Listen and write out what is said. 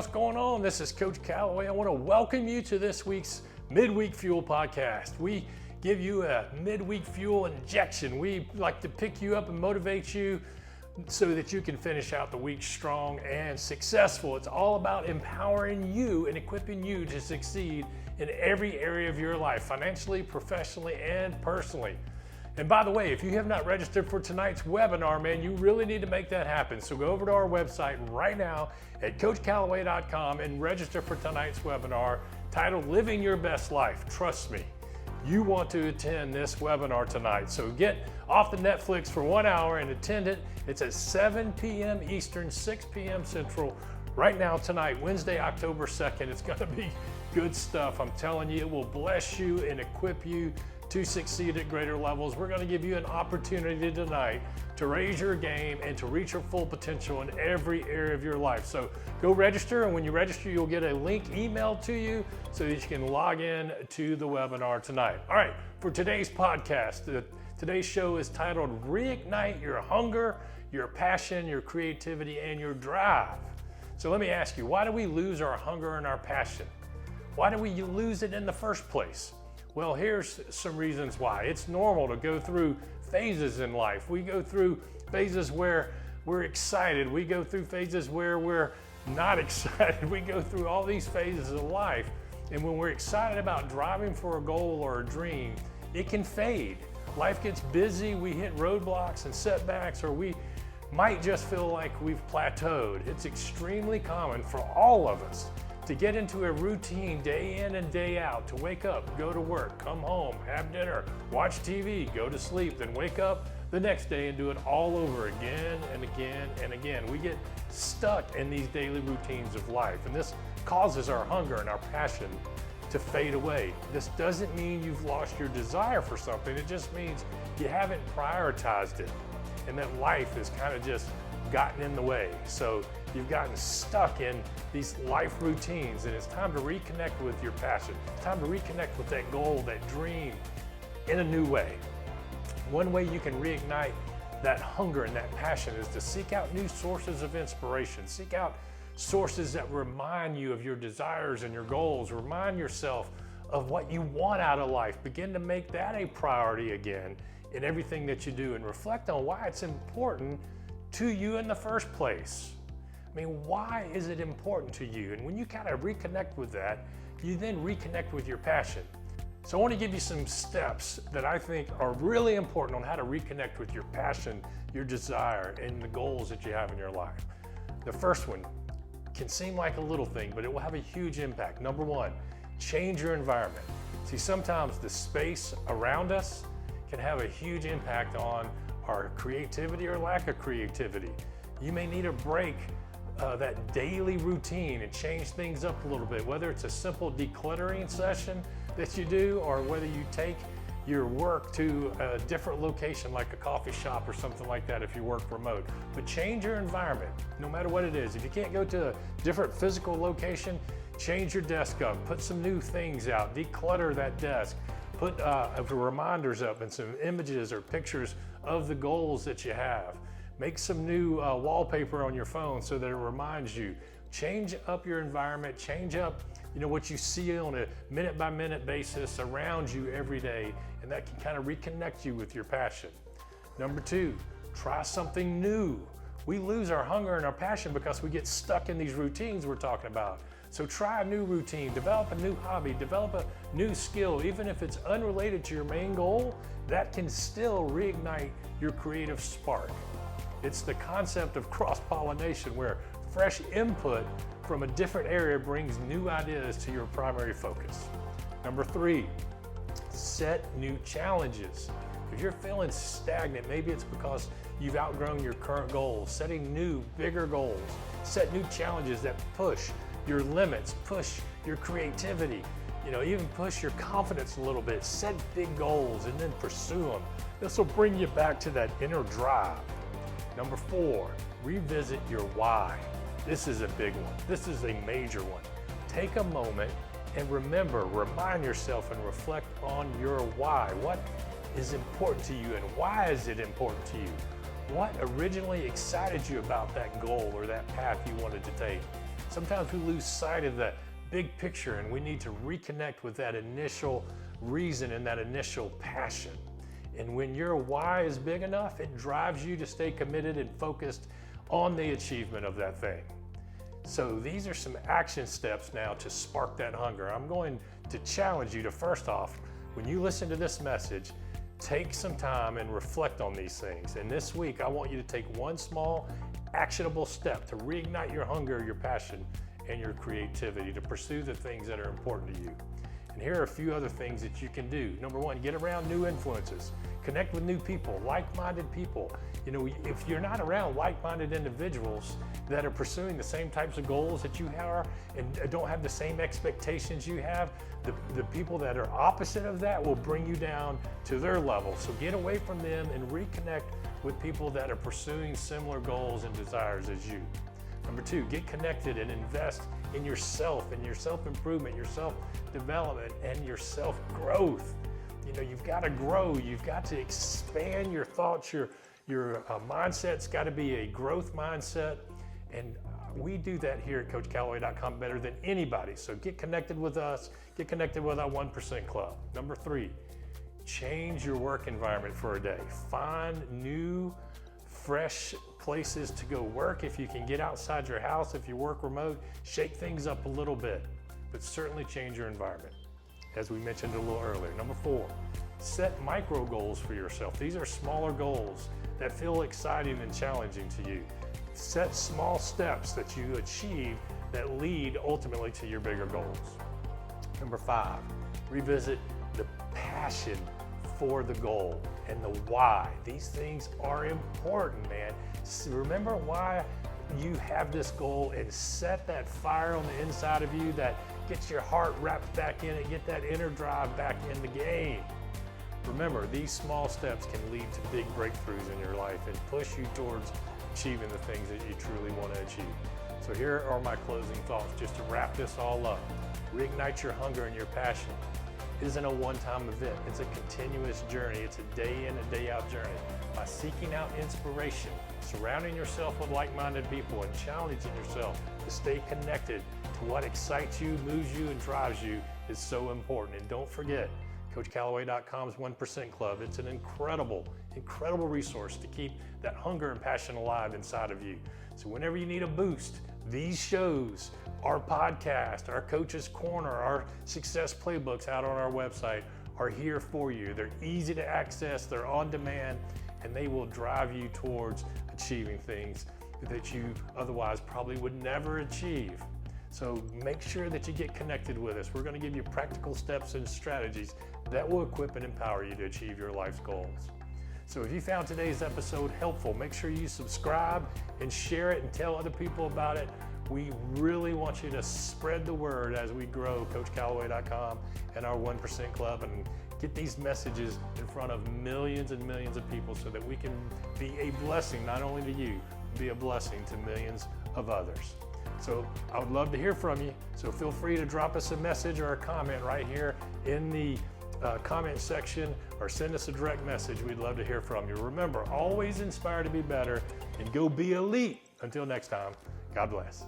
what's going on? This is Coach Calloway. I want to welcome you to this week's Midweek Fuel Podcast. We give you a midweek fuel injection. We like to pick you up and motivate you so that you can finish out the week strong and successful. It's all about empowering you and equipping you to succeed in every area of your life, financially, professionally, and personally. And by the way, if you have not registered for tonight's webinar, man, you really need to make that happen. So go over to our website right now at coachcalloway.com and register for tonight's webinar titled Living Your Best Life. Trust me, you want to attend this webinar tonight. So get off the Netflix for 1 hour and attend it. It's at 7 p.m. Eastern, 6 p.m. Central, right now tonight, Wednesday, October 2nd. It's gonna be good stuff. I'm telling you, it will bless you and equip you to succeed at greater levels. We're going to give you an opportunity tonight to raise your game and to reach your full potential in every area of your life. So go register, and when you register, you'll get a link emailed to you so that you can log in to the webinar tonight. All right, for today's podcast, today's show is titled Reignite Your Hunger, Your Passion, Your Creativity, and Your Drive. So let me ask you, why do we lose our hunger and our passion? Why do we lose it in the first place? Well, here's some reasons why. It's normal to go through phases in life. We go through phases where we're excited. We go through phases where we're not excited. We go through all these phases of life. And when we're excited about driving for a goal or a dream, it can fade. Life gets busy, we hit roadblocks and setbacks, or we might just feel like we've plateaued. It's extremely common for all of us to get into a routine day in and day out, to wake up, go to work, come home, have dinner, watch TV, go to sleep, then wake up the next day and do it all over again and again and again. We get stuck in these daily routines of life, and this causes our hunger and our passion to fade away. This doesn't mean you've lost your desire for something. It just means you haven't prioritized it, and that life has kind of just gotten in the way. So you've gotten stuck in these life routines, and it's time to reconnect with your passion. It's time to reconnect with that goal, that dream, in a new way. One way you can reignite that hunger and that passion is to seek out new sources of inspiration. Seek out sources that remind you of your desires and your goals. Remind yourself of what you want out of life. Begin to make that a priority again in everything that you do, and reflect on why it's important to you in the first place. I mean, why is it important to you? And when you kind of reconnect with that, you then reconnect with your passion. So I want to give you some steps that I think are really important on how to reconnect with your passion, your desire, and the goals that you have in your life. The first one can seem like a little thing, but it will have a huge impact. Number one, change your environment. See, sometimes the space around us can have a huge impact on our creativity or lack of creativity. You may need a break that daily routine and change things up a little bit, whether it's a simple decluttering session that you do, or whether you take your work to a different location like a coffee shop or something like that if you work remote. But change your environment, no matter what it is. If you can't go to a different physical location, change your desk up, put some new things out, declutter that desk, put reminders up and some images or pictures of the goals that you have. Make some new wallpaper on your phone so that it reminds you. Change up your environment, change up what you see on a minute by minute basis around you every day, and that can kind of reconnect you with your passion. Number two, try something new. We lose our hunger and our passion because we get stuck in these routines we're talking about. So try a new routine, develop a new hobby, develop a new skill. Even if it's unrelated to your main goal, that can still reignite your creative spark. It's the concept of cross-pollination, where fresh input from a different area brings new ideas to your primary focus. Number three, set new challenges. If you're feeling stagnant, maybe it's because you've outgrown your current goals. Setting new, bigger goals. Set new challenges that push your limits, push your creativity, even push your confidence a little bit. Set big goals and then pursue them. This will bring you back to that inner drive. Number four, revisit your why. This is a big one. This is a major one. Take a moment and remind yourself and reflect on your why. What is important to you, and why is it important to you? What originally excited you about that goal or that path you wanted to take? Sometimes we lose sight of that big picture, and we need to reconnect with that initial reason and that initial passion. And when your why is big enough, it drives you to stay committed and focused on the achievement of that thing. So these are some action steps now to spark that hunger. I'm going to challenge you to, first off, when you listen to this message, take some time and reflect on these things. And this week, I want you to take one small, actionable step to reignite your hunger, your passion, and your creativity to pursue the things that are important to you. And here are a few other things that you can do. Number one, get around new influences. Connect with new people, like-minded people. You know, if you're not around like-minded individuals that are pursuing the same types of goals that you are and don't have the same expectations you have, the people that are opposite of that will bring you down to their level. So get away from them and reconnect with people that are pursuing similar goals and desires as you. Number two, get connected and invest in yourself and your self-improvement, your self-development, and your self-growth. You know, you've got to grow. You've got to expand your thoughts. Your mindset's got to be a growth mindset. And we do that here at CoachCalloway.com better than anybody. So get connected with us. Get connected with our 1% Club. Number three, change your work environment for a day. Find new, fresh places to go work. If you can get outside your house, if you work remote, shake things up a little bit, but certainly change your environment, as we mentioned a little earlier. Number four, set micro goals for yourself. These are smaller goals that feel exciting and challenging to you. Set small steps that you achieve that lead ultimately to your bigger goals. Number five, revisit the passion for the goal and the why. These things are important, man. Remember why you have this goal and set that fire on the inside of you that gets your heart wrapped back in it, get that inner drive back in the game. Remember, these small steps can lead to big breakthroughs in your life and push you towards achieving the things that you truly want to achieve. So here are my closing thoughts just to wrap this all up. Reignite your hunger and your passion. It isn't a one-time event. It's a continuous journey. It's a day in and day out journey. By seeking out inspiration, surrounding yourself with like-minded people, and challenging yourself to stay connected to what excites you, moves you, and drives you is so important. And don't forget, CoachCalloway.com's 1% Club. It's an incredible, incredible resource to keep that hunger and passion alive inside of you. So whenever you need a boost, these shows, our podcast, our Coach's Corner, our success playbooks out on our website are here for you. They're easy to access, they're on demand, and they will drive you towards achieving things that you otherwise probably would never achieve. So make sure that you get connected with us. We're going to give you practical steps and strategies that will equip and empower you to achieve your life's goals. So if you found today's episode helpful, make sure you subscribe and share it and tell other people about it. We really want you to spread the word as we grow CoachCalloway.com and our 1% Club and get these messages in front of millions and millions of people so that we can be a blessing not only to you, be a blessing to millions of others. So I would love to hear from you. So feel free to drop us a message or a comment right here in the comment section or send us a direct message. We'd love to hear from you. Remember, always inspire to be better and go be elite. Until next time, God bless.